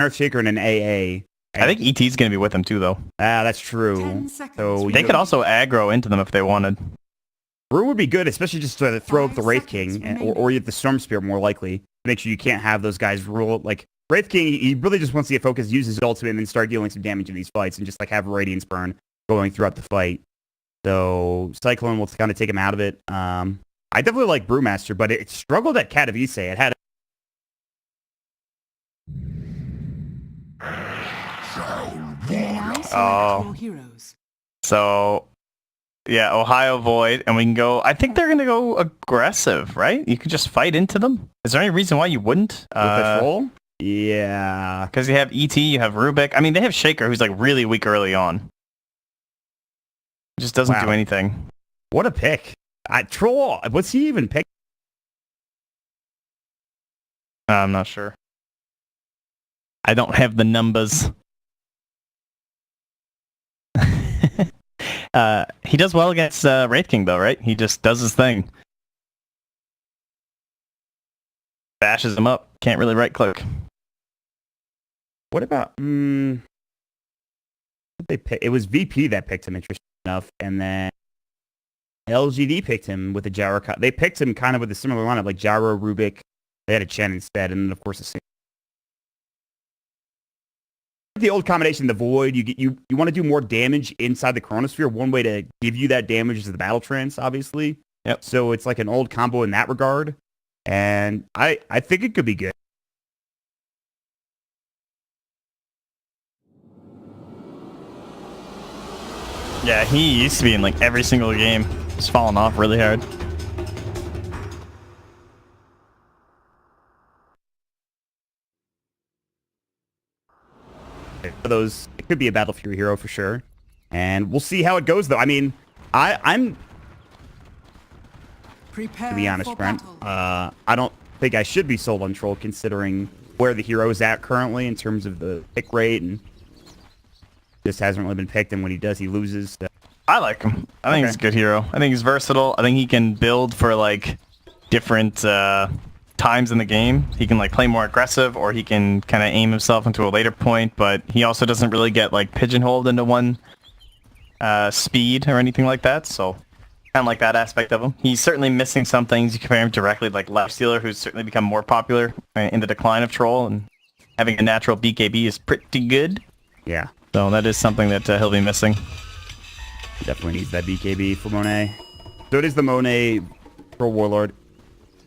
Earthshaker and an AA. I think ET's going to be with them too, though. Ah, that's true. So they could also aggro into them if they wanted. Brew would be good, especially just to throw up the Wraith King, or you have the Storm Spear more likely. Make sure you can't have those guys rule. Like, Wraith King, he really just wants to get focused, use his ultimate, and then start dealing some damage in these fights, and just like have Radiance Burn going throughout the fight. So Cyclone will kind of take him out of it. I definitely like Brewmaster, but it struggled at Katowice. It had So, yeah, Ohio Void, and we can go... I think they're going to go aggressive, right? You could just fight into them. Is there any reason why you wouldn't? With the troll? Yeah. Because you have ET, you have Rubik. I mean, they have Shaker, who's like really weak early on. Just doesn't do anything. What a pick. Troll, what's he even picked? I'm not sure. I don't have the numbers. He does well against Wraith King, though, right? He just does his thing. Bashes him up. Can't really right-click. What about... it was VP that picked him, interesting enough, and then LGD picked him with the Gyro. They picked him kind of with a similar lineup, like Gyro, Rubik. They had a Chen instead, and then, of course, the old combination, the Void, you want to do more damage inside the Chronosphere. One way to give you that damage is the Battle Trance, obviously. Yep. So it's like an old combo in that regard, and I think it could be good. Yeah, he used to be in like every single game. He's fallen off really hard. Those, it could be a Battle Fury hero for sure, and we'll see how it goes. Though, I mean, I'm to be honest, Brent. I don't think I should be sold on Troll considering where the hero is at currently in terms of the pick rate, and just hasn't really been picked. And when he does, he loses. So. I like him. I think he's a good hero. I think he's versatile. I think he can build for like different times in the game. He can like play more aggressive, or he can kind of aim himself into a later point, but he also doesn't really get like pigeonholed into one speed or anything like that, so kind of like that aspect of him. He's certainly missing some things. You compare him directly like Lifestealer, who's certainly become more popular in the decline of Troll, and having a natural BKB is pretty good. Yeah. So that is something that he'll be missing. Definitely needs that BKB for Monet. So it is the Monet Pro Warlord.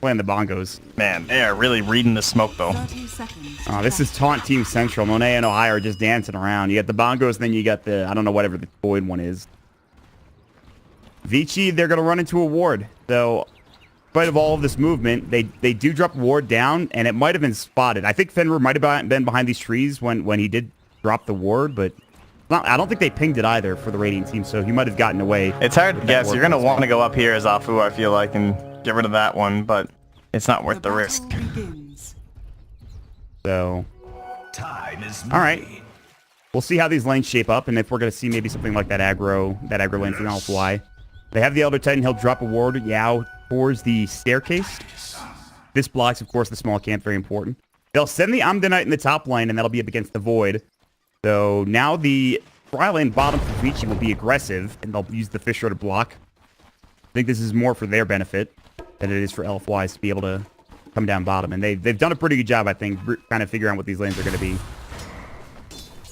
Playing the bongos. Man, they are really reading the smoke, though. Oh, this is Taunt Team Central. Monet and Ohio are just dancing around. You got the bongos, then you got the, I don't know, whatever the Void one is. Vici, they're going to run into a ward. So, in spite of all of this movement, they do drop a ward down, and it might have been spotted. I think Fenrir might have been behind these trees when he did drop the ward, but I don't think they pinged it either for the Radiant team, so he might have gotten away. It's hard to guess. You're going to want to go up here as Afu, I feel like, and get rid of that one, but it's not worth the risk. So, all right. We'll see how these lanes shape up, and if we're going to see maybe something like that aggro lane from Alpha. They have the Elder Titan. He'll drop a ward, Yao, towards the staircase. This blocks, of course, the small camp, very important. They'll send the Amdonite in the top lane, and that'll be up against the Void. So now the Tri lane bottom for Vici will be aggressive, and they'll use the Fissure to block. I think this is more for their benefit than it is for Elfwise to be able to come down bottom. And they've done a pretty good job, I think, kind of figuring out what these lanes are going to be.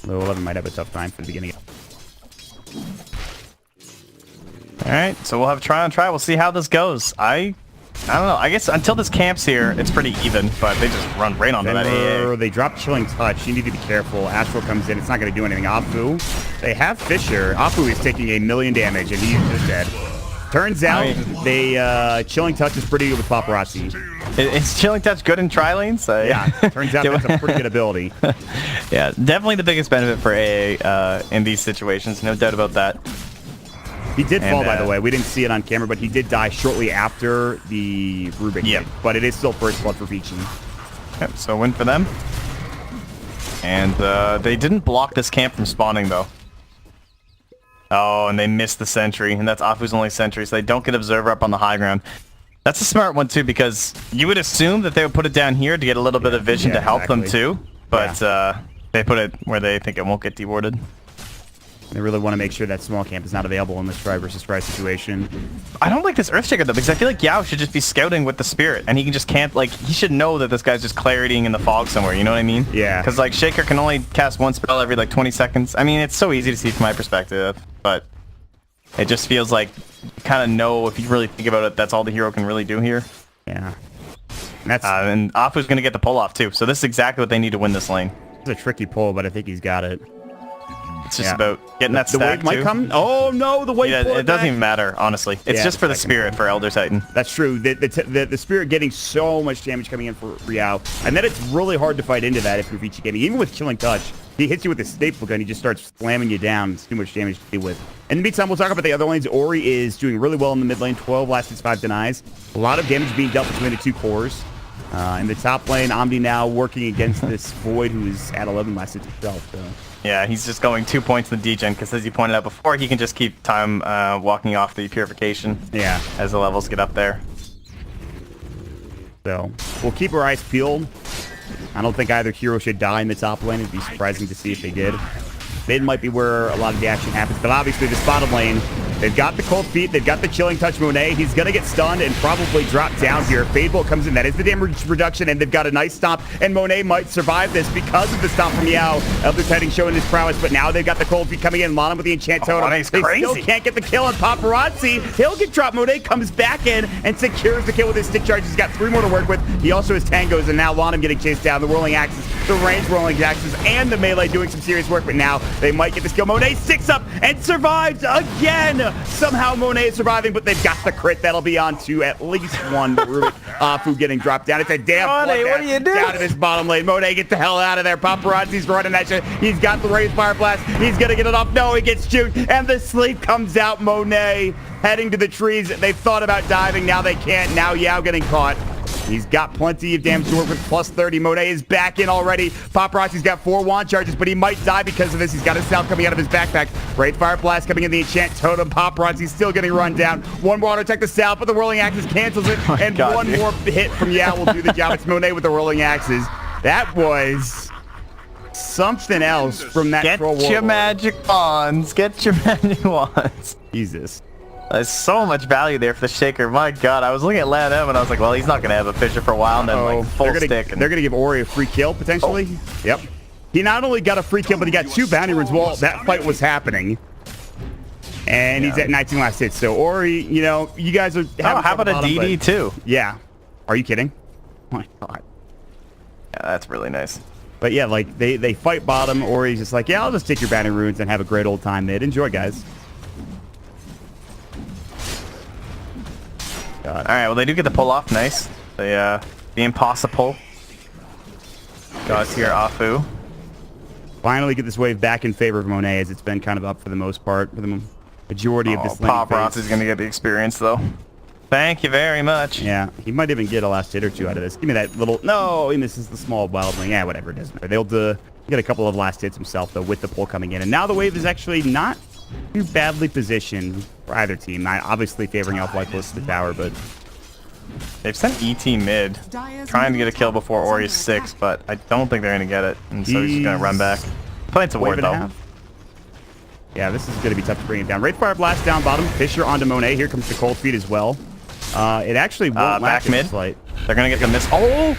Although 11 might have a tough time for the beginning. Alright, so we'll have try on try. We'll see how this goes. I don't know. I guess until this camp's here, it's pretty even, but they just run right onto that AA. They drop Chilling Touch. You need to be careful. Astral comes in. It's not going to do anything. Afu, they have Fissure. Afu is taking 1,000,000 damage, and he's just dead. Turns out, Chilling Touch is pretty good with Paparazzi. Is Chilling Touch good in tri-lanes? Yeah, turns out that's a pretty good ability. Yeah, definitely the biggest benefit for AA in these situations. No doubt about that. He did fall, by the way. We didn't see it on camera, but he did die shortly after the Rubik hit. But it is still first blood for Vici. Yep, so win for them. And they didn't block this camp from spawning, though. Oh, and they missed the sentry, and that's Afu's only sentry, so they don't get Observer up on the high ground. That's a smart one, too, because you would assume that they would put it down here to get a little bit of vision to help them, too. but they put it where they think it won't get dewarded. They really want to make sure that small camp is not available in this try versus try situation. I don't like this Earthshaker though, because I feel like Yao should just be scouting with the Spirit, and he can just camp. Like, he should know that this guy's just claritying in the fog somewhere. You know what I mean? Yeah. Because like Shaker can only cast one spell every like 20 seconds. I mean, it's so easy to see from my perspective, but it just feels like you kind of know, if you really think about it, that's all the hero can really do here. Yeah. And that's and Afu's going to get the pull off too. So this is exactly what they need to win this lane. it's a tricky pull, but I think he's got it. It's just about getting that The stack wave might too. come. Oh no, the wave. Yeah, it doesn't even matter, honestly. It's just for the Spirit for Elder Titan. That's true. The Spirit getting so much damage coming in for Riao, and then it's really hard to fight into that if you're Vici gaming. Even with Killing Touch, he hits you with a staple gun. He just starts slamming you down. It's too much damage to deal with. In the meantime, we'll talk about the other lanes. Ori is doing really well in the mid lane. 12 last hits, 5 denies. A lot of damage being dealt between the two cores. In the top lane, Omni now working against this Void, who is at 11 last hits himself. So. Yeah, he's just going 2 points in the degen, because as you pointed out before, he can just keep time walking off the purification. Yeah. As the levels get up there. So we'll keep our eyes peeled. I don't think either hero should die in the top lane. It'd be surprising to see if they did. Mid might be where a lot of the action happens, but obviously this bottom lane, they've got the cold feet, they've got the chilling touch Monet. He's going to get stunned and probably drop down here. Fade Bolt comes in, that is the damage reduction, and they've got a nice stomp, and Monet might survive this because of the stomp from Yao. Elder Titan showing his prowess, but now they've got the cold feet coming in. Lana with the enchant totem. Monet's they crazy. still can't get the kill on Paparazzi. He'll get dropped. Monet comes back in and secures the kill with his stick charge. He's got 3 more to work with. He also has tangos, and now Lana getting chased down. The whirling axes, the range rolling axes, and the melee doing some serious work, but now they might get this kill. Monet sticks up and survives again. Somehow Monet is surviving, but they've got the crit. That'll be on to at least one. Afu getting dropped down. It's a damn Monet, what are you doing? down to this bottom lane. Monet, get the hell out of there. Paparazzi's running that shit. He's got the raised fire blast. He's gonna get it off. No, he gets shoot, and the sleep comes out. Monet heading to the trees. They've thought about diving. Now they can't. Now Yao getting caught. He's got plenty of damage to work with, plus 30. Monet is back in already. Paparazzi's got 4 wand charges, but he might die because of this. He's got his salve coming out of his backpack. Great fire blast coming in the enchant totem. Paparazzi's still getting run down. One more auto attack the salve, but the whirling axis cancels it. And one more hit from Yao will do the job. It's Monet with the whirling axes. That was something else from that troll Get your magic wands. Get your magic wands. Jesus. There's so much value there for the Shaker. My God, I was looking at Lan M and I was like, well, he's not going to have a Fisher for a while, and then like full stick. They're going to give Ori a free kill, potentially. Oh. Yep. He not only got a free kill, but he got 2 bounty runes while that fight was happening. And he's at 19 last hits. So Ori, you know, you guys are... how about a DD too? Yeah. Are you kidding? Oh my God. Yeah, that's really nice. But yeah, like, they fight bottom. Ori's just like, yeah, I'll just take your bounty runes and have a great old time mid. Enjoy, guys. God. All right, well, they do get the pull off. Nice. The impossible. Guys here, Afu. Finally get this wave back in favor of Monet, as it's been kind of up for the most part, for the majority of this lane. Paparazzi's going to get the experience, though. Thank you very much. Yeah, he might even get a last hit or 2 out of this. Give me that little... No, he misses the small wildling. Yeah, whatever, it doesn't matter. They'll get a couple of last hits himself, though, with the pull coming in. And now the wave is actually not too badly positioned for either team. Obviously favoring Elf-Life close to the tower, but... They've sent ET mid, trying to get a kill before Ori's 6, but I don't think they're going to get it, and so he's just going to run back. Playing to ward, though. Yeah, this is going to be tough to bring it down. Wraith Fire Blast down bottom. Fisher onto Monet. Here comes the cold feet as well. It actually won't back mid. They're going to get the miss. Oh!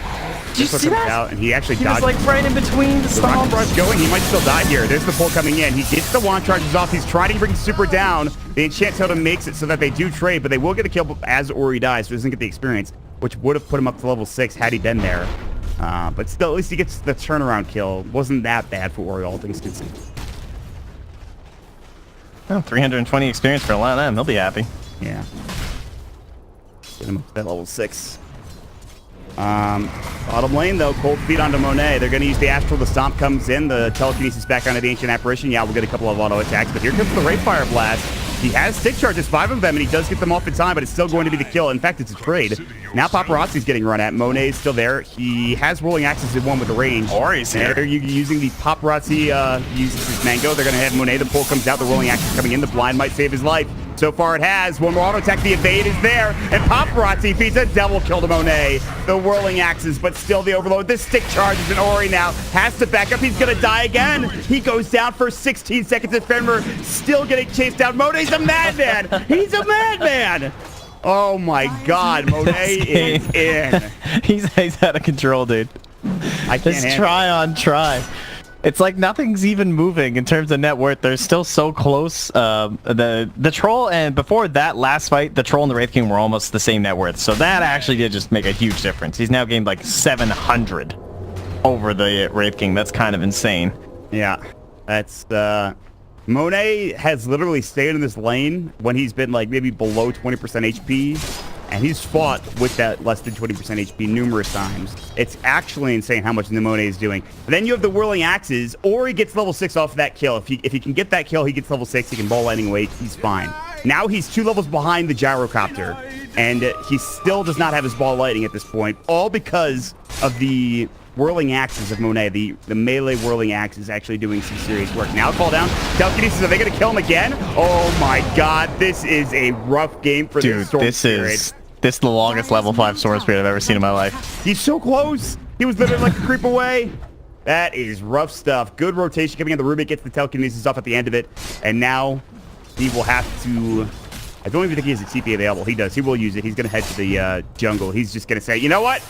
Did you see that? Out, and he actually dodged. He was like right in between the stomps. Rush going. He might still die here. There's the pull coming in. He gets the wand charges off. He's trying to bring super down. The enchant totem makes it so that they do trade, but they will get a kill as Ori dies, so he doesn't get the experience, which would have put him up to level 6 had he been there. But still, at least he gets the turnaround kill. Wasn't that bad for Ori, all things considered. Well, 320 experience for Lan M. He'll be happy. Yeah. Get him up to that level 6. Bottom lane, though, cold feet onto Monet. They're going to use the Astral. The Stomp comes in. The Telekinesis back onto the Ancient Apparition. Yeah, we'll get a couple of auto attacks, but here comes the Wraith Fire Blast. He has stick charges, 5 of them, and he does get them off in time, but it's still going to be the kill. In fact, it's a trade. Now Paparazzi's getting run at. Monet's still there. He has rolling axes in one with the range. Ori's here. They're using the Paparazzi uses his mango. They're going to have Monet. The pull comes out. The rolling axes coming in. The blind might save his life. So far it has. One more auto attack. The evade is there. And Paparazzi feeds a double kill to Monet. The whirling axes, but still the overload. This stick charges, and Ori now has to back up. He's going to die again. He goes down for 16 seconds. And Fenrir still getting chased down. Monet's a madman. He's a madman. Oh my God. Monet is in. He's out of control, dude. I can't Just try on try. It's like nothing's even moving in terms of net worth. They're still so close. The troll, and before that last fight, the troll and the Wraith King were almost the same net worth. So that actually did just make a huge difference. He's now gained like 700 over the Wraith King. That's kind of insane. Yeah, that's Monet has literally stayed in this lane when he's been like maybe below 20% HP. And he's fought with that less than 20% HP numerous times. It's actually insane how much the Monet is doing. And then you have the whirling axes, or he gets level 6 off of that kill. If he can get that kill, he gets level 6. He can ball lightning away. He's fine. Now he's 2 levels behind the gyrocopter, and he still does not have his ball lightning at this point, all because of the whirling axes of Monet. The melee whirling axe is actually doing some serious work. Now call down. Telekinesis, are they going to kill him again? Oh my God, this is a rough game for the Storm Spirit. This is the longest level 5 Storm Spirit I've ever seen in my life. He's so close. He was literally like a creep away. That is rough stuff. Good rotation coming in. The Rubik gets the telekinesis off at the end of it. And now he will have to... I don't even think he has a TP available. He does. He will use it. He's going to head to the jungle. He's just going to say, you know what?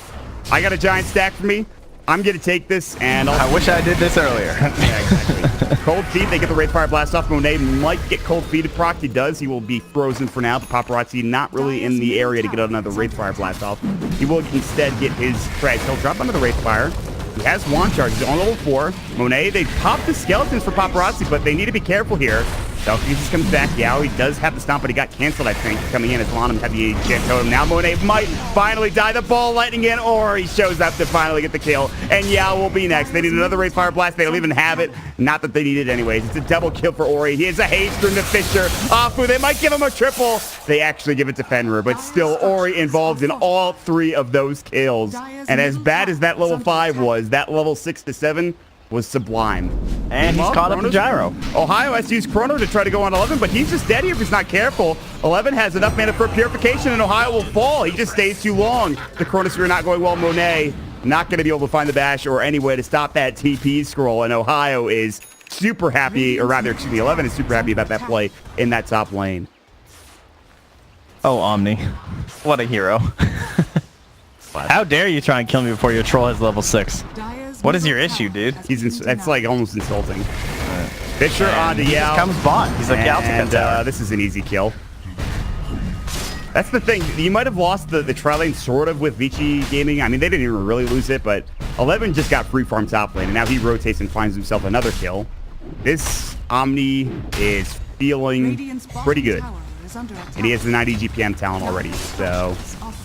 I got a giant stack for me. I'm going to take this, and I wish I did this earlier. Yeah, exactly. Cold Feet, they get the Wraithfire Blast off. Monet might get Cold Feet proc. He does. He will be frozen for now. But Paparazzi not really in the area to get another Wraithfire Blast off. He will instead get his Frag. He'll drop under the Wraithfire. He has Wand Charge. He's on level 4. Monet, they pop the Skeletons for Paparazzi, but they need to be careful here. Telekinesis comes back. Yao, he does have the Stomp, but he got canceled, I think, coming in as Lanham had the Jet Totem. Now Monet might finally die. The ball lightning in, or he shows up to finally get the kill. And Yao will be next. They need another Wraithfire Blast. They don't even have it. Not that they need it anyways. It's a double kill for Ori. He has a haste from the Fisher. Afu, they might give him a triple. They actually give it to Fenrir, but still Ori involved in all 3 of those kills. And as bad as that level 5 was, that level 6 to 7 was sublime. And he's caught up to Gyro. Ohio has to use Chrono to try to go on 11, but he's just dead here if he's not careful. 11 has enough mana for purification, and Ohio will fall. He just stays too long. The Chronosphere not going well. Monet not going to be able to find the bash or any way to stop that TP scroll, and Ohio is super happy, or rather, excuse me, 11 is super happy about that play in that top lane. Oh, Omni. What a hero. How dare you try and kill me before your troll has level 6? What is your issue, dude? That's like almost insulting. Fisher onto Yao. He comes bot. He's like, and this is an easy kill. That's the thing. You might have lost the tri lane sort of with Vici Gaming. I mean, they didn't even really lose it, but 11 just got free farm top lane, and now he rotates and finds himself another kill. This Omni is feeling pretty good. And he has the 90 GPM talent already, so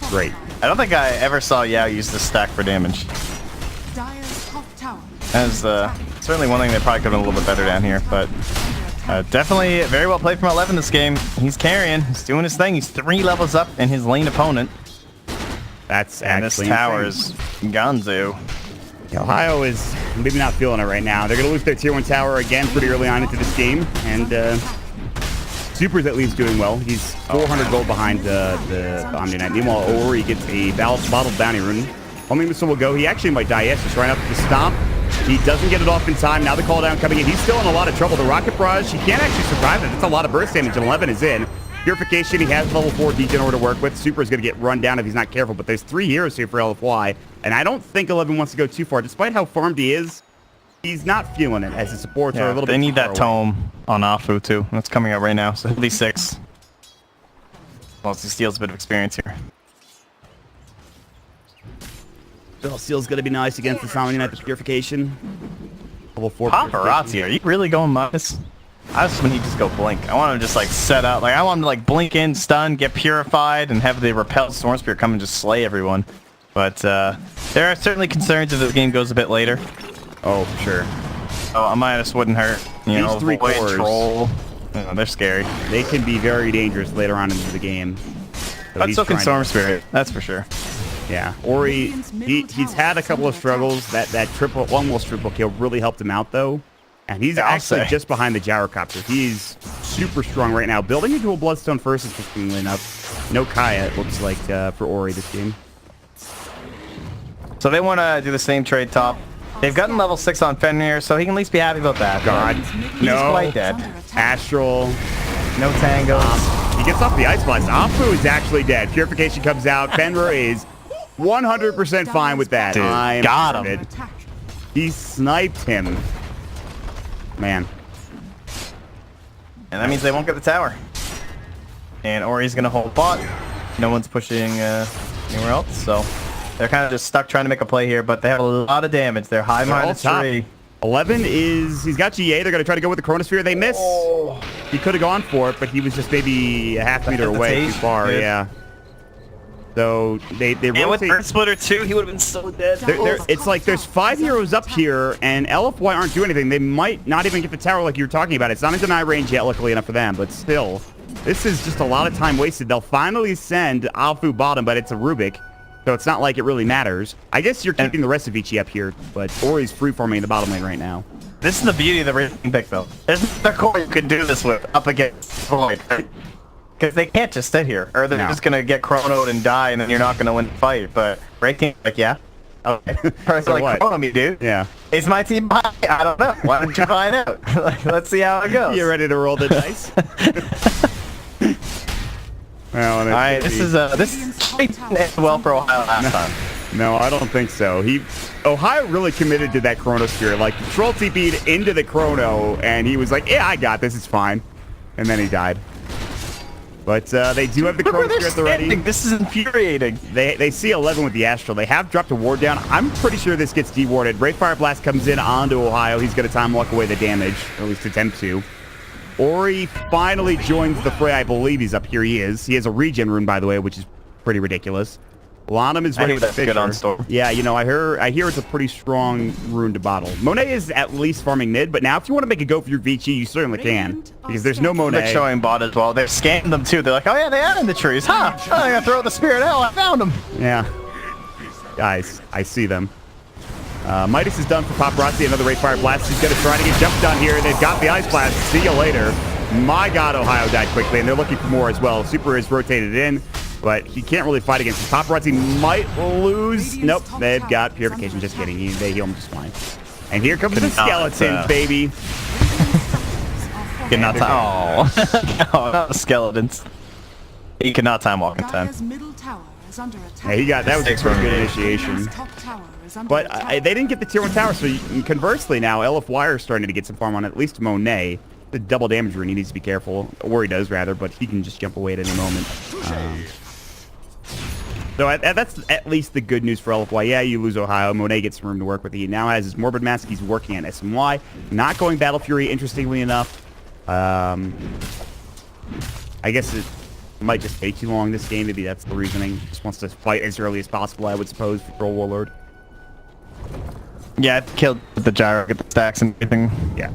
great. I don't think I ever saw Yao use this stack for damage. That's certainly one thing they probably could have done a little bit better down here, but definitely very well played from 11 this game. He's carrying. He's doing his thing. He's 3 levels up in his lane opponent. That's and actually this tower is Gonzo. Ohio is maybe not feeling it right now. They're going to lose their tier 1 tower again pretty early on into this game, and Super's at least doing well. He's 400 gold behind the Omni Knight. Meanwhile, Ori gets a bottled bounty rune. Homing missile will go. He actually might die. Yes, just trying up the stomp. He doesn't get it off in time. Now the call down coming in. He's still in a lot of trouble. The Rocket Barrage, he can't actually survive it. That's a lot of burst damage, and 11 is in. Purification, he has level 4 Degenerate to work with. Super is going to get run down if he's not careful, but there's 3 heroes here for LFY, and I don't think 11 wants to go too far. Despite how farmed he is, he's not feeling it, as his supports are a little bit They need that away. tome on Afu, too. That's coming out right now, so he'll be 6. Well, he steals a bit of experience here. Still, Seal's going to be nice against the Somni Knight, the Purification. Level 4 Paparazzi, are you really going minus? I was when he just go blink. I want him to just like set up. Like I want him to like blink in, stun, get purified, and have the repelled Storm Spirit come and just slay everyone. But there are certainly concerns if the game goes a bit later. Oh, for sure. Oh, a minus wouldn't hurt. You know, 3 Void, cores, Troll. You know, they're scary. they can be very dangerous later on into the game. But so can trying Storm Spirit. That's for sure. Yeah, Ori, he's had a couple of struggles. That almost triple kill really helped him out, though. And he's actually just behind the gyrocopter. He's super strong right now. Building into a Bloodstone first, interestingly enough. No Kaya, it looks like, for Ori this game. So they want to do the same trade top. They've gotten level 6 on Fenrir, so he can at least be happy about that. God, He's no. quite dead. Astral. No tangos. He gets off the Ice Blast. Afu is actually dead. Purification comes out. Fenrir is 100% fine with that. Dude, got him. He sniped him. Man. And that means they won't get the tower. And Ori's going to hold bot. No one's pushing anywhere else, so they're kind of just stuck trying to make a play here, but they have a lot of damage. They're high -3. 11 is... He's got GA. They're going to try to go with the Chronosphere. They miss. Oh. He could have gone for it, but he was just maybe a half meter away too far. Yeah. So they rotate. And with Earth Splitter too, he would have been so dead. It's like there's 5 heroes up here, and LFY aren't doing anything. They might not even get the tower like you were talking about. It's not in deny range yet, luckily enough for them, but still. This is just a lot of time wasted. They'll finally send Alfu bottom, but it's a Rubik, so it's not like it really matters. I guess you're keeping the rest of Vici up here, but Ori's free-farming in the bottom lane right now. This is the beauty of the rating pick, though. There's no core you can do this with up against Void. Because they can't just sit here, or they're just going to get chronoed and die, and then you're not going to win the fight. But Raking, like, yeah. Okay. So like, what? chrono me, dude. Yeah. Is my team high? I don't know. Why don't you find out? Like, let's see how it goes. You ready to roll the dice? Well, all right, this is didn't end well for Ohio last time. No, I don't think so. Ohio really committed to that Chronosphere. Like, Troll TP'd into the Chrono, and he was like, yeah, I got this, it's fine. And then he died. But they do have the Chronosphere at the ready. This is infuriating. They see 11 with the Astral. They have dropped a ward down. I'm pretty sure this gets dewarded. Wraithfire Blast comes in onto Ohio. He's going to time walk away the damage, or at least attempt to. Ori finally joins the fray. I believe he's up here. He is. He has a regen rune, by the way, which is pretty ridiculous. Lanham is ready with Fisher. On store. Yeah, you know, I hear it's a pretty strong rune to bottle. Monet is at least farming mid, but now if you want to make a go for your Vici, you certainly can. Because there's no Monet. They're showing bot as well. They're scanning them too. They're like, oh yeah, they are in the trees. Huh? Oh, I'm gonna throw the Spirit Hell. I found them. Yeah. Guys, I see them. Midas is done for Paparazzi. Another Wraithfire Blast. He's going to try to get jumped on here. They've got the Ice Blast. See you later. My God, Ohio died quickly, and they're looking for more as well. Super is rotated in, but he can't really fight against him. Paparazzi might lose. Nope, they've got Purification. Just kidding. They heal him just fine. And here comes the skeletons, baby. Cannot time. Oh, not the skeletons. He cannot time walk in time. Yeah, he got that was a pretty good initiation. But they didn't get the tier 1 tower, so conversely now, LFY are starting to get some farm on at least Monet. The double damage rune, he needs to be careful, or he does rather, but he can just jump away at any moment. So that's at least the good news for LFY. Yeah, you lose Ohio. Monet gets some room to work with. He now has his Morbid Mask. He's working on SMY. Not going Battle Fury, interestingly enough. I guess it might just take too long this game. Maybe that's the reasoning. Just wants to fight as early as possible, I would suppose, for Troll Warlord. Yeah, it killed the gyro, get the stacks and everything. Yeah.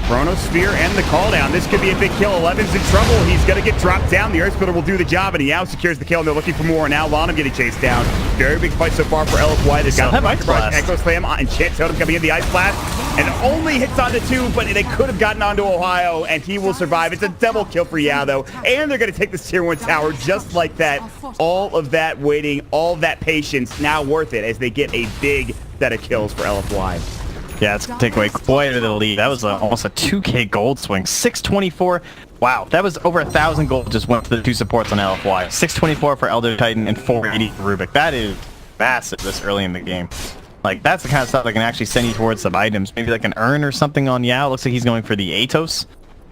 Chronosphere and the call down. This could be a big kill. 11's in trouble. He's going to get dropped down. The Earth Splitter will do the job, and he now secures the kill, and they're looking for more. Now Lana getting chased down. Very big fight so far for LFY. They've got the Echo Slam and Chant Totem coming in the Ice Blast, and only hits onto 2, but they could have gotten onto Ohio, and he will survive. It's a double kill for Yao, though, and they're going to take this tier 1 tower just like that. All of that waiting, all of that patience, now worth it as they get a big set of kills for LFY. Yeah, it's going to take away quite a bit of the lead. That was almost a 2k gold swing. 624. Wow, that was over 1,000 gold just went for the 2 supports on LFY. 624 for Elder Titan and 480 for Rubik. That is massive this early in the game. Like, that's the kind of stuff that can actually send you towards some items. Maybe like an urn or something on Yao. Looks like he's going for the Atos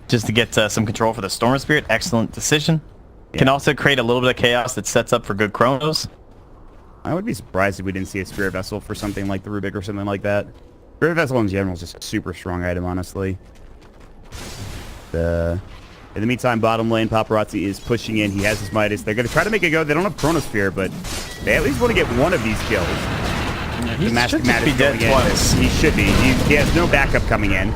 just to get some control for the Storm Spirit. Excellent decision. Yeah. Can also create a little bit of chaos that sets up for good chronos. I would be surprised if we didn't see a Spirit Vessel for something like the Rubik or something like that. Spirit Vessel in general is just a super strong item, honestly. In the meantime, bottom lane, Paparazzi is pushing in. He has his Midas. They're going to try to make a go. They don't have Chronosphere, but they at least want to get one of these kills. Yeah, he should be dead twice. He should be. He has no backup coming in.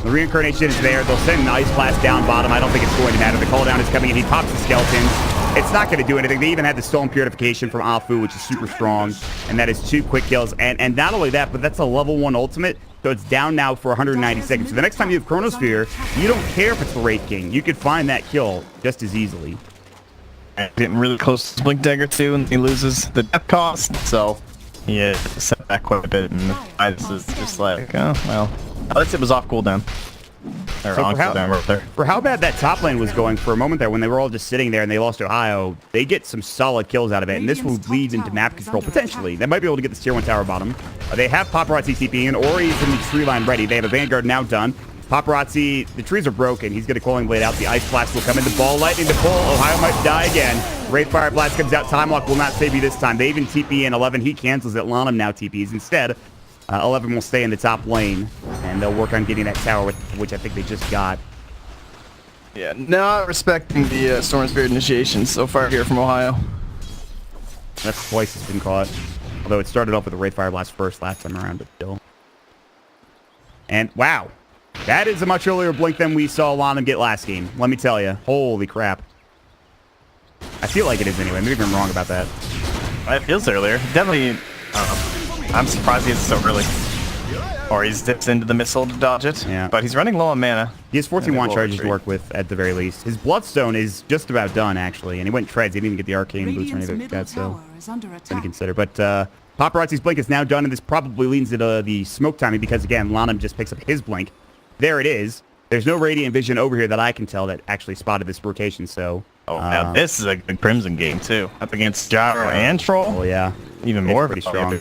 The Reincarnation is there. They'll send an Ice Blast down bottom. I don't think it's going to matter. The call down is coming in. He pops the Skeletons. it's not going to do anything. They even had the Stolen Purification from Afu, which is super strong, and that is 2 quick kills. And not only that, but that's a level 1 ultimate, so it's down now for 190 seconds. So the next time you have Chronosphere, you don't care if it's the Wraith King. You could find that kill just as easily. Getting really close to Blink Dagger too, and he loses the death cost, so he set back quite a bit, and this is just like, oh, well. At least it was off cooldown. So for how bad that top lane was going for a moment there, when they were all just sitting there and they lost Ohio, they get some solid kills out of it, and this will lead into map control potentially. They might be able to get this tier 1 tower bottom. They have Paparazzi TP, and Ori's in the tree line ready. They have a Vanguard now done. Paparazzi, the trees are broken. He's going to Coiling Blade out. The Ice Blast will come in. The Ball Lightning to pull. Ohio might die again. Wraith Fire Blast comes out. Time Lock will not save you this time. They even TP in 11. He cancels it. Lanham now TPs instead. 11 will stay in the top lane, and they'll work on getting that tower, which I think they just got. Yeah, not respecting the Storm Spirit initiation so far here from Ohio. That's twice it's been caught. Although it started off with a Wraith Fire Blast first last time around, but still. And wow. That is a much earlier blink than we saw Lanham get last game. Let me tell you. Holy crap. I feel like it is anyway. Maybe I'm wrong about that. It feels earlier. Definitely. I'm surprised he's so early. Or he dips into the missile to dodge it. Yeah. But he's running low on mana. He has 14 wand charges to work with at the very least. His Bloodstone is just about done, actually. And he went treads. He didn't even get the Arcane boots or anything like that, so something to consider. But Paparazzi's blink is now done, and this probably leads into the smoke timing because, again, Lanham just picks up his blink. There it is. There's no Radiant Vision over here that I can tell that actually spotted this rotation, so... Oh, now this is a good Crimson game, too. Up against Gyro and Troll. Oh, yeah. Even more pretty strong.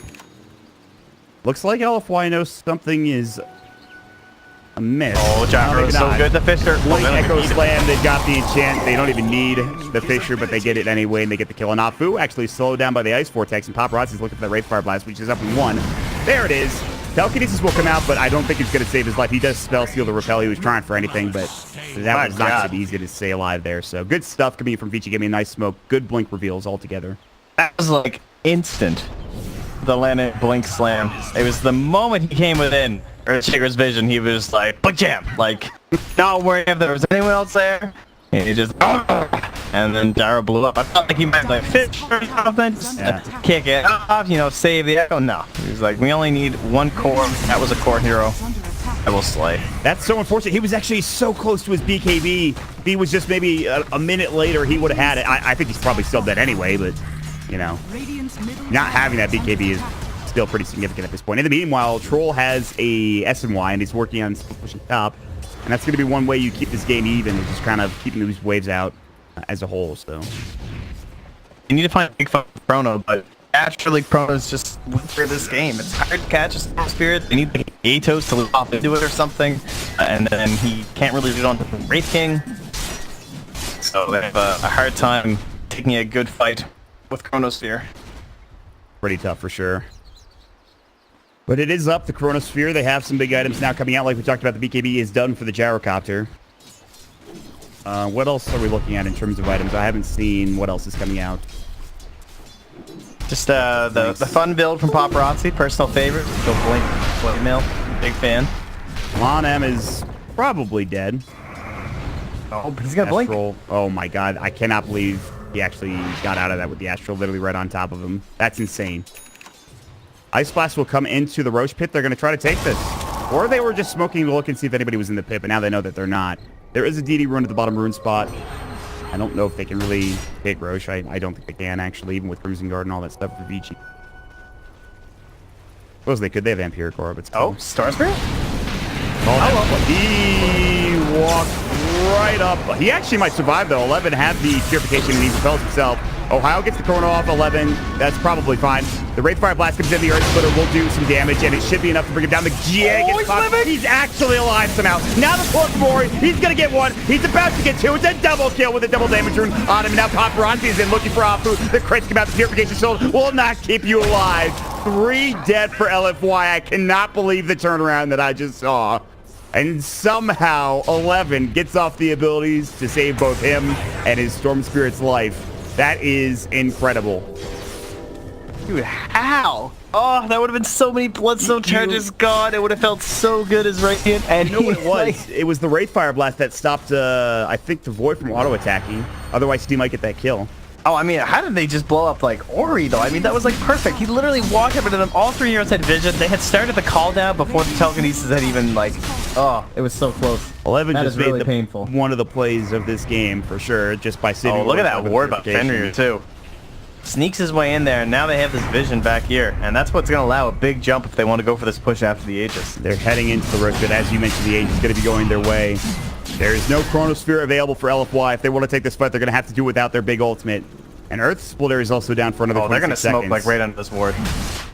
Looks like LFY knows something is amiss. Oh, Gyro is so good. The Fisher. Blink, Echo Slam, they've got the enchant. They don't even need the Fisher, but they get it anyway, and they get the kill. And Afu actually slowed down by the Ice Vortex, and Paparazzi's looking for the Wraith Fire Blast, which is up in 1. There it is. Telekinesis will come out, but I don't think it's going to save his life. He does spell seal the repel. He was trying for anything, but that was not going to be easy to stay alive there. So good stuff coming from Vici. Give me a nice smoke. Good blink reveals altogether. That was like instant. The landing blink slam. It was the moment he came within Earthshaker's vision. He was like, "But jam!" Like, not worrying if there was anyone else there. And he just, and then Gyro blew up. I felt like he might like fish or something, just kick it off, you know, save the Echo. No, he was like, we only need 1 core. That was a core hero. I will slay. That's so unfortunate. He was actually so close to his BKB. If he was just maybe a minute later, he would have had it. I think he's probably still dead anyway, but, you know, not having that BKB is still pretty significant at this point. In the meanwhile, Troll has a SNY, and he's working on pushing top. And that's going to be one way you keep this game even, is just kind of keeping these waves out as a whole. So you need to find a big fucking Chrono, but naturally Chrono is just for this game. It's hard to catch a Storm Spirit. They need like Atos to loop off into it or something, and then he can't really do it on the Wraith King. So they have a hard time taking a good fight with Chronosphere. Pretty tough for sure. But it is up, the Chronosphere. They have some big items now coming out. Like we talked about, the BKB is done for the Gyrocopter. What else are we looking at in terms of items? I haven't seen what else is coming out. Just the fun build from Paparazzi, personal favorite. Go Blink Mill, big fan. Lanham is probably dead. Oh, but he's got Blink. Oh my god, I cannot believe he actually got out of that with the Astral literally right on top of him. That's insane. Ice Blast will come into the Roche pit. They're going to try to take this. Or they were just smoking to look and see if anybody was in the pit, but now they know that they're not. There is a DD rune at the bottom rune spot. I don't know if they can really hit Roche. I don't think they can, actually, even with Crimson Guard and all that stuff for Vici. Suppose they could. They have Vampiric Aura, but still. Oh, Star Spirit? He walked right up. He actually might survive, though. 11 had the Purification, and he repels himself. Ohio gets the Chrono off 11. That's probably fine. The Wraith Fire Blast comes in. The Earth Splitter will do some damage, and it should be enough to bring him down. The GA gets popped. He's actually alive somehow. Now the fourth Mori. He's going to get 1. He's about to get 2. It's a double kill with a double damage rune on him. Now Paparazzi is in looking for Afu. The crits come out. The Purification Shield will not keep you alive. 3 dead for LFY. I cannot believe the turnaround that I just saw. And somehow 11 gets off the abilities to save both him and his Storm Spirit's life. That is incredible. Dude, how? Oh, that would have been so many Bloodstone charges gone. It would have felt so good as Radiant. And you know what it was? It was the Wraithfire Blast that stopped, I think, the Void from auto-attacking. Otherwise, he might get that kill. Oh, I mean, how did they just blow up, like, Ori, though? I mean, that was, like, perfect. He literally walked up into them. All 3 heroes had vision. They had started the call down before the telekinesis had even, like... Oh, it was so close. 11 that just is really made painful. One of the plays of this game, for sure, just by sitting... Oh, look at that ward by Fenrir, too. Sneaks his way in there, and now they have this vision back here. And that's what's going to allow a big jump if they want to go for this push after the Aegis. They're heading into the Roach, but as you mentioned, the Aegis is going to be going their way. There is no Chronosphere available for LFY. If they want to take this fight, they're going to have to do without their big ultimate. And Earth Splitter is also down for another 26 seconds. Oh, they're going to smoke, like, right under this ward.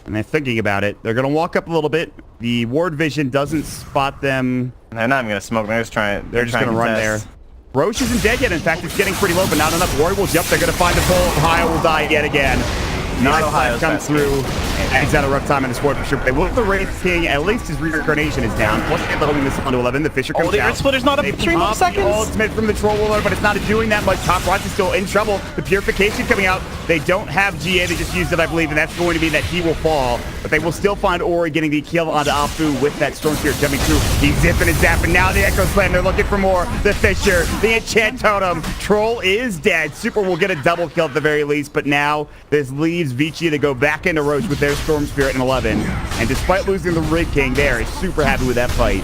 And they're thinking about it. They're going to walk up a little bit. The ward vision doesn't spot them. They're not even going to smoke. They're just trying. They're just going to run there. Roche isn't dead yet. In fact, it's getting pretty low, but not enough. Warrior will jump. They're going to find the pull. Ohio will die yet again. Not Ohio's comes through. He's had a rough time in this ward for sure. But they will have the Wraith King. At least his reincarnation is down. Plus, they're holding this on to 11. The Fisher comes out. Oh, the Earth Splitter's not up for 3 more seconds. Ultimate from the Troll Warlord, but it's not doing that much. Top Rot is still in trouble. The Purification coming out. They don't have GA. They just used it, I believe, and that's going to mean that he will fall. But they will still find Ori getting the kill onto Afu with that Storm Spirit jumping through. He's zipping and zapping. Now the Echo Slam. They're looking for more. The Fisher, the Enchant Totem. Troll is dead. Super will get a double kill at the very least, but now this leaves Vici to go back into Roche with their Storm Spirit in 11. And despite losing the Rig King, they are super happy with that fight.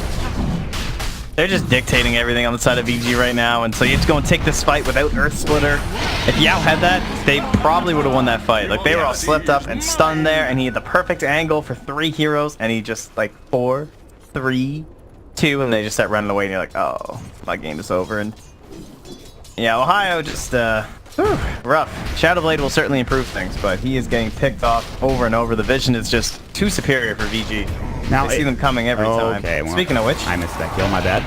They're just dictating everything on the side of VG right now, and so you have to go and take this fight without Earth Splitter. If Yao had that, they probably would have won that fight. Like, they were all slipped up and stunned there, and he had the perfect angle for 3 heroes, and he just, like, 4, 3, 2, and they just start running away, and you're like, oh, my game is over. And yeah, Ohio just, rough. Shadowblade will certainly improve things, but he is getting picked off over and over. The vision is just too superior for VG. Now, I see them coming every time. Okay, well, speaking of which, I missed that kill, my bad.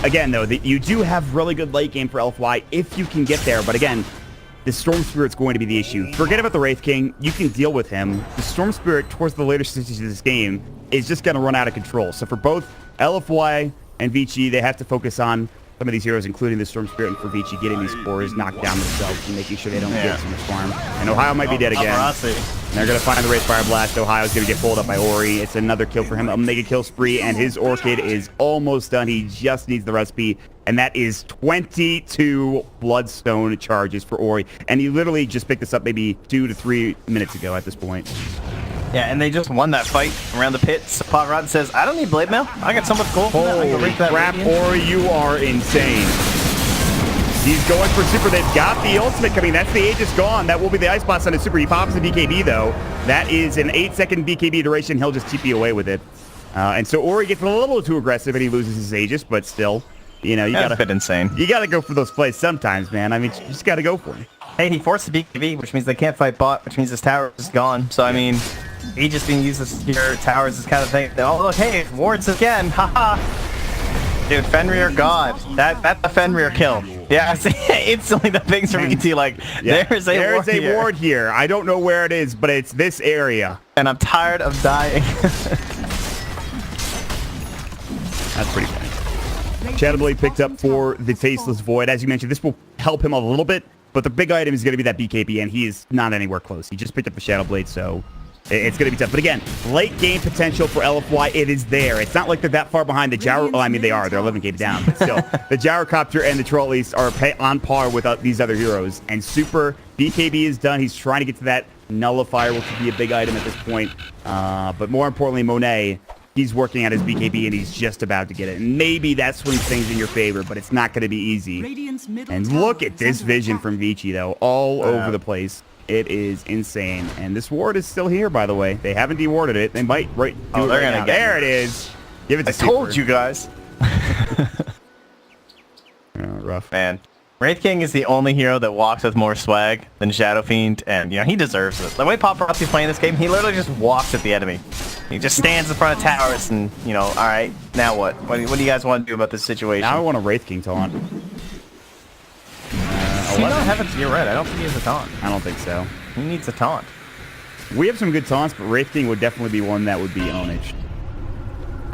Again, though, you do have really good late game for LFY if you can get there, but again, the Storm Spirit's going to be the issue. Forget about the Wraith King. You can deal with him. The Storm Spirit, towards the later stages of this game, is just going to run out of control. So for both LFY and Vici, they have to focus on some of these heroes, including the Storm Spirit, and for Vici getting these cores knocked down themselves and making sure they don't get so much harm. And Ohio might be dead again. And they're going to find the Wraithfire Blast. Ohio's going to get pulled up by Ori. It's another kill for him. A mega kill spree, and his Orchid is almost done. He just needs the recipe, and that is 22 Bloodstone charges for Ori. And he literally just picked this up maybe 2 to 3 minutes ago at this point. Yeah, and they just won that fight around the pit. Pot Rotten says, I don't need Blade Mail. I got so much gold. Holy crap, Ori, you are insane. He's going for Super. They've got the ultimate coming. That's the Aegis gone. That will be the Ice Blast on his Super. He pops the BKB, though. That is an 8-second BKB duration. He'll just TP away with it. And so Ori gets a little too aggressive, and he loses his Aegis, but still, you know, you gotta fit insane. You gotta go for those plays sometimes, man. I mean, you just gotta go for it. Hey, he forced the BKB, which means they can't fight bot, which means his tower is gone. So, I mean, Aegis being used as your towers is kind of thing. Oh, look, hey, wards again. Haha. Dude, Fenrir God. That's a Fenrir kill. Yeah, instantly the things from ET, like, yeah, there's a ward here. I don't know where it is, but it's this area. And I'm tired of dying. That's pretty bad. Shadowblade picked up for the Faceless Void. As you mentioned, this will help him a little bit, but the big item is going to be that BKB, and he is not anywhere close. He just picked up the Shadowblade, so it's going to be tough. But again, late game potential for LFY, it is there. It's not like they're that far behind the Gyro. Well, I mean, they are. They're 11 games down. But still, the Gyrocopter and the Troll East are on par with these other heroes. And Super BKB is done. He's trying to get to that Nullifier, which would be a big item at this point. But more importantly, Monet, he's working at his BKB, and he's just about to get it. And maybe that swings things in your favor, but it's not going to be easy. And look at this vision from Vici, though, all over the place. It is insane. And this ward is still here, by the way. They haven't dewarded it. They might do it right now. There it is. Give it to Super. I told you guys. Rough. Man. Wraith King is the only hero that walks with more swag than Shadow Fiend, and, you know, he deserves it. The way Paparazzi's playing this game, he literally just walks at the enemy. He just stands in front of towers and, you know, all right, now what? What do you guys want to do about this situation? Now I want a Wraith King taunt. You're right. I don't think he has a taunt. I don't think so. He needs a taunt. We have some good taunts, but Wraith King would definitely be one that would be ownaged.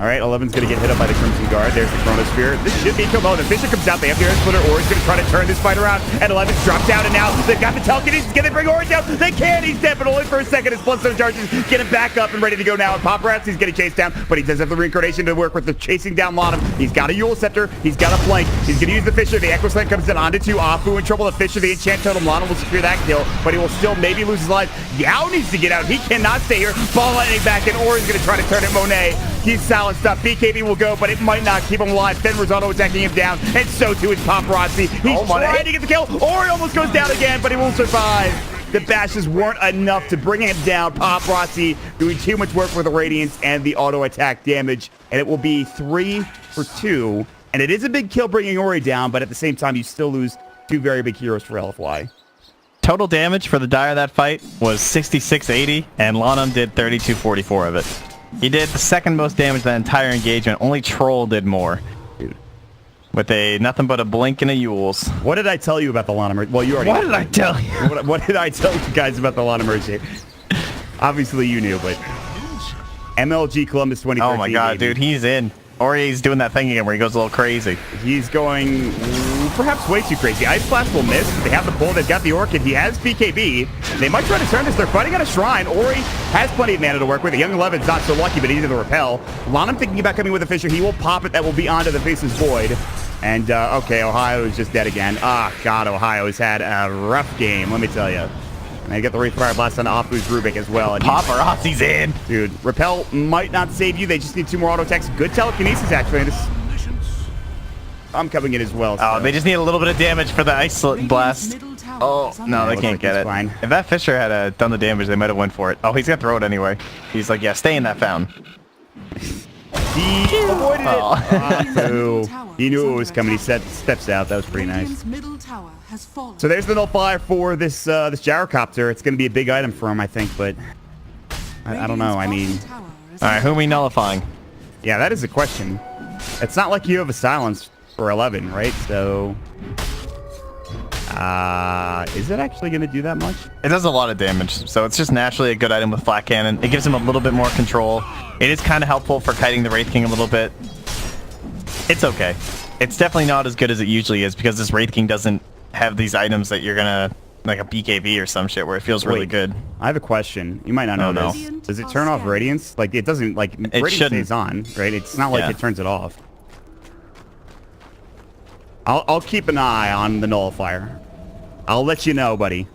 All right, 11's going to get hit up by the Crimson Guard. There's the Chronosphere. This should be kill. The Fisher comes out. They have the Air Splitter. Ori's going to try to turn this fight around. And 11's dropped down, and now they've got the telekinesis. Can they bring Ori down? They can. He's dead, but only for a second. His Bloodstone charges get him back up and ready to go now. And Paparazzi's getting chased down, but he does have the reincarnation to work with the chasing down Lanham. He's got a Yule Scepter. He's got a flank. He's going to use the Fisher. The Echo Slam comes in onto 2. Afu in trouble. The Fisher, the Enchant Totem. Lanham will secure that kill, but he will still maybe lose his life. Yao needs to get out. He cannot stay here. Ball lightning back, and Ori's going to try to turn it. Monet. He's silenced up. BKB will go, but it might not keep him alive. Fenrir's auto-attacking him down, and so too is Paparazzi. He's trying to get the kill. Ori almost goes down again, but he will survive. The bashes weren't enough to bring him down. Paparazzi doing too much work with the Radiance and the auto-attack damage, and it will be 3 for 2. And it is a big kill bringing Ori down, but at the same time, you still lose 2 very big heroes for LFY. Total damage for the Dire of that fight was 6680, and Lanham did 3244 of it. He did the second most damage that entire engagement. Only Troll did more. Dude. With a nothing but a blink and a Yules. What did I tell you about the Lana Merge? Well, you already. What did I tell you? What did I tell you guys about the Lana Merge? Obviously, you knew, but MLG Columbus 2013. Oh my god, baby. dude, he's in. Ori's doing that thing again where he goes a little crazy. He's going perhaps way too crazy. Ice Blast will miss. They have the pull. They've got the Orchid. He has BKB. They might try to turn this. They're fighting on a Shrine. Ori has plenty of mana to work with. The Young 11's not so lucky, but he's going to repel. Lanham thinking about coming with a Fisher. He will pop it. That will be onto the Face's Void. And, okay, Ohio is just dead again. Ah, God, Ohio has had a rough game, let me tell you. And they get the Refire Blast on Afu's Rubik as well. And Paparazzi's in. Dude, Repel might not save you. They just need 2 more auto attacks. Good telekinesis, actually. I'm coming in as well. So. Oh, they just need a little bit of damage for the Ice Blast. Oh, no, they can't get it. Fine. If that Fisher had done the damage, they might have went for it. Oh, he's going to throw it anyway. He's like, yeah, stay in that fountain. He avoided it. He knew it was coming. He steps out. That was pretty nice. So there's the nullifier for this this gyrocopter. It's going to be a big item for him, I think, but I don't know. I mean, all right, who are we nullifying? Yeah, that is a question. It's not like you have a silence for 11, right? So, is it actually going to do that much? It does a lot of damage, so it's just naturally a good item with Flat Cannon. It gives him a little bit more control. It is kind of helpful for kiting the Wraith King a little bit. It's okay. It's definitely not as good as it usually is because this Wraith King doesn't have these items that you're gonna, like a BKB or some shit where it feels really good. I have a question. You might not know this. Does it turn off Radiance? Like, it doesn't, like, Radiance stays on, right? It's not like it turns it off. I'll keep an eye on the nullifier. I'll let you know, buddy.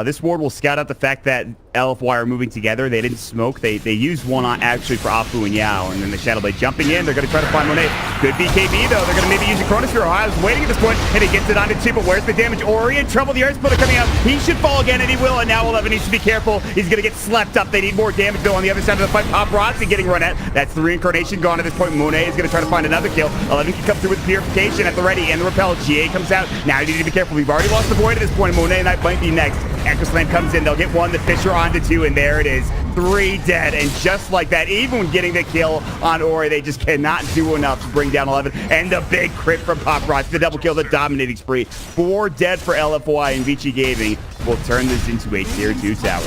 This ward will scout out the fact that LFY are moving together. They didn't smoke. They used one on actually for Afu and Yao, and then the Shadowblade jumping in. They're going to try to find Monet. Good BKB, though. They're going to maybe use a Chronosphere. Ohio's waiting at this point, and he gets it onto 2, but where's the damage? Ori in trouble. The Earth Splitter coming out. He should fall again, and he will, and now 11 needs to be careful. He's going to get slept up. They need more damage, though, on the other side of the fight. Paparazzi getting run at. That's the reincarnation gone at this point. Monet is going to try to find another kill. 11 can come through with Purification at the ready, and the Repel. GA comes out. Now you need to be careful. We've already lost the Void at this point. Monet and I might be next. Echo Slam comes in. They'll get 1. The Fisher onto 2, and there it is. 3 dead, and just like that, even when getting the kill on Ori, they just cannot do enough to bring down 11. And the big crit from Paparazzi, the double kill, the dominating spree. 4 dead for LFY, and Vici Gaming will turn this into a tier 2 tower.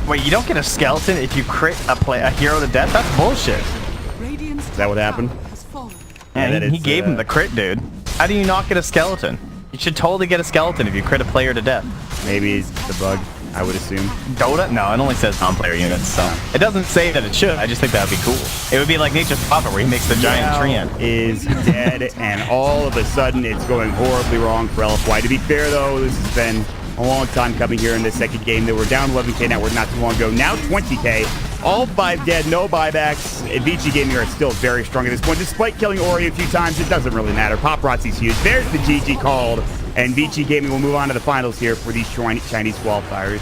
Wait, you don't get a skeleton if you crit a hero to death? That's bullshit. Is that what happened? Yeah, he gave him the crit, dude. How do you not get a skeleton? You should totally get a skeleton if you crit a player to death. Maybe it's the bug, I would assume. Dota? No, it only says non-player units, so it doesn't say that it should. I just think that would be cool. It would be like Nature's Prophet where he makes the giant tree ant. Is dead, and all of a sudden it's going horribly wrong for LFY. To be fair, though, this has been a long time coming here in this second game. They were down 11k now, not too long ago. Now 20k. All 5 dead, no buybacks. Vici Gaming are still very strong at this point. Despite killing Ori a few times, it doesn't really matter. Paparazzi's huge. There's the GG called. And Vici Gaming will move on to the finals here for these Chinese qualifiers.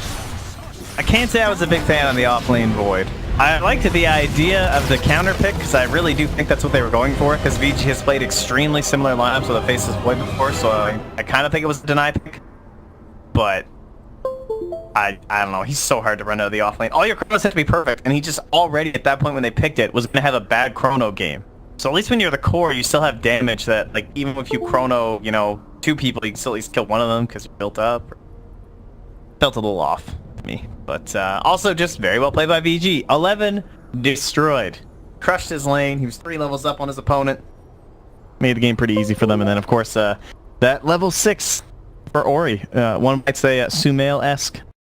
I can't say I was a big fan of the off-lane Void. I liked the idea of the counter pick because I really do think that's what they were going for because Vici has played extremely similar lineups with a Faceless Void before, so I kind of think it was a deny pick. But I don't know. He's so hard to run out of the offlane. All your chronos have to be perfect, and he just already at that point when they picked it was going to have a bad chrono game. So at least when you're the core, you still have damage that, like, even if you chrono, you know, 2 people, you can still at least kill one of them because you're built up. Felt a little off to me. But also just very well played by VG. 11 destroyed. Crushed his lane. He was 3 levels up on his opponent. Made the game pretty easy for them. And then, of course, that level 6 for Ori. One might say Sumail-esque.